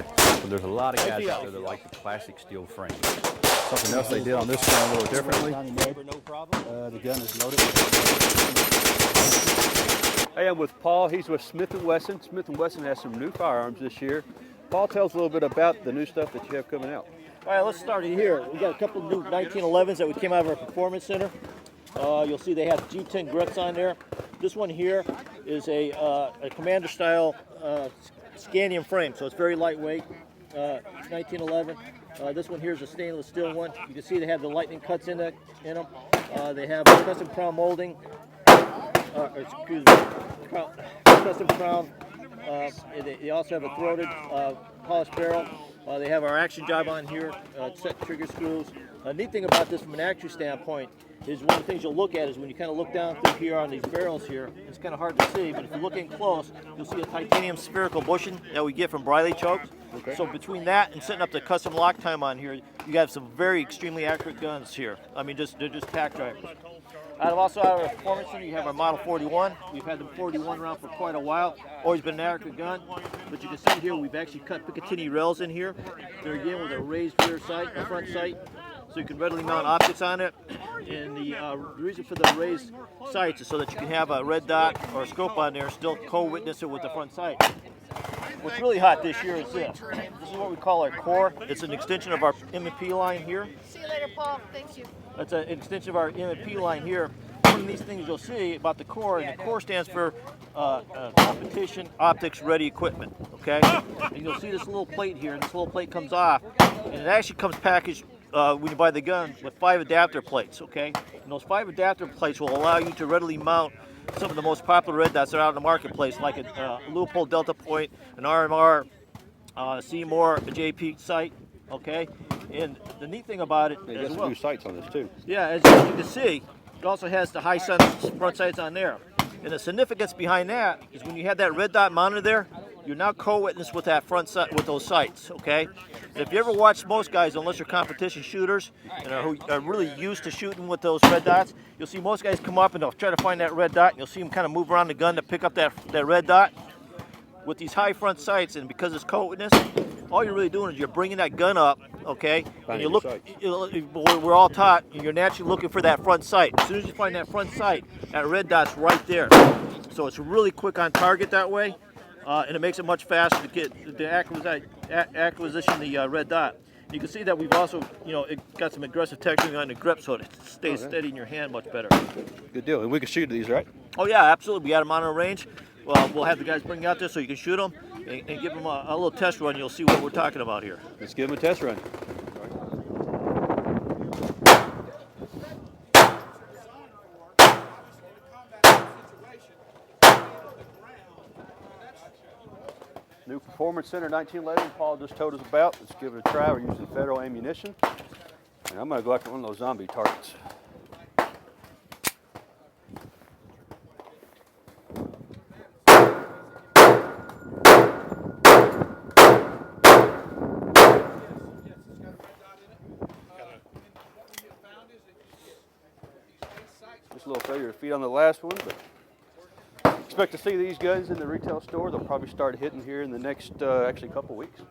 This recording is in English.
But there's a lot of guys out there that like the classic steel frame. Something else they did on this gun a little differently. The gun is loaded. Hey, I'm with Paul. He's with Smith&Wesson. Smith&Wesson has some new firearms this year. Paul, tell us a little bit about the new stuff that you have coming out. All right, let's start here. We got a couple of new 1911s that we came out of our performance center. You'll see they have G10 grips on there. This one here is a commander style scandium frame, so it's very lightweight. 1911. This one here is a stainless steel one. You can see they have the lightning cuts in them. They have custom crown molding. Excuse me, custom crown. They also have a throated polished barrel. They have our action job on here, set trigger screws. The neat thing about this from an action standpoint is one of the things you'll look at is when you kind of look down through here on these barrels here, it's kind of hard to see, but if you look in close, you'll see a titanium spherical bushing that we get from Briley chokes. Okay. So between that and setting up the custom lock time on here, you have some very extremely accurate guns here. I mean, they're just tack drivers. Out of our performance center, you have our Model 41. We've had the 41 around for quite a while. Always been an accurate gun. But you can see here, we've actually cut Picatinny rails in here. They're again with a raised rear sight, a front sight, so you can readily mount optics on it. And the reason for the raised sights is so that you can have a red dot or a scope on there, still co-witness it with the front sight. What's really hot this year is this. This is what we call our core. It's an extension of our M&P line here. See you later, Paul. Thank you. That's an extension of our M&P line here. One of these things you'll see about the core, and the core stands for competition optics ready equipment, okay? And you'll see this little plate here, and this little plate comes off, and it actually comes packaged when you buy the gun with 5 adapter plates, okay? And those 5 adapter plates will allow you to readily mount some of the most popular red dots that are out in the marketplace, like a Leupold Delta Point, an RMR, Seymour, a JP sight, okay? And the neat thing about it as well, new sights on this too. Yeah, as you can see, it also has the high sun front sights on there. And the significance behind that is when you have that red dot mounted there, you're now co-witness with that front sight, with those sights, okay? And if you ever watch most guys, unless you're competition shooters and who are really used to shooting with those red dots, you'll see most guys come up and they'll try to find that red dot, and you'll see them kind of move around the gun to pick up that red dot. With these high front sights, and because it's co-witness, all you're really doing is you're bringing that gun up, okay? And you look, we're all taught, you're naturally looking for that front sight. As soon as you find that front sight, that red dot's right there. So it's really quick on target that way, and it makes it much faster to get the acquisition the red dot. You can see that we've also, it got some aggressive texturing on the grip, so it stays steady in your hand much better. Good deal. And we can shoot these, right? Oh yeah, absolutely. We got them on a range. Well, we'll have the guys bring you out there so you can shoot them and give them a little test run. You'll see what we're talking about here. Let's give them a test run. New Performance Center 1911, Paul just told us about. Let's give it a try. We're using Federal ammunition. And I'm going to go after one of those zombie targets. Just a little failure to feed on the last one, but expect to see these guns in the retail store. They'll probably start hitting here in the next actually couple weeks.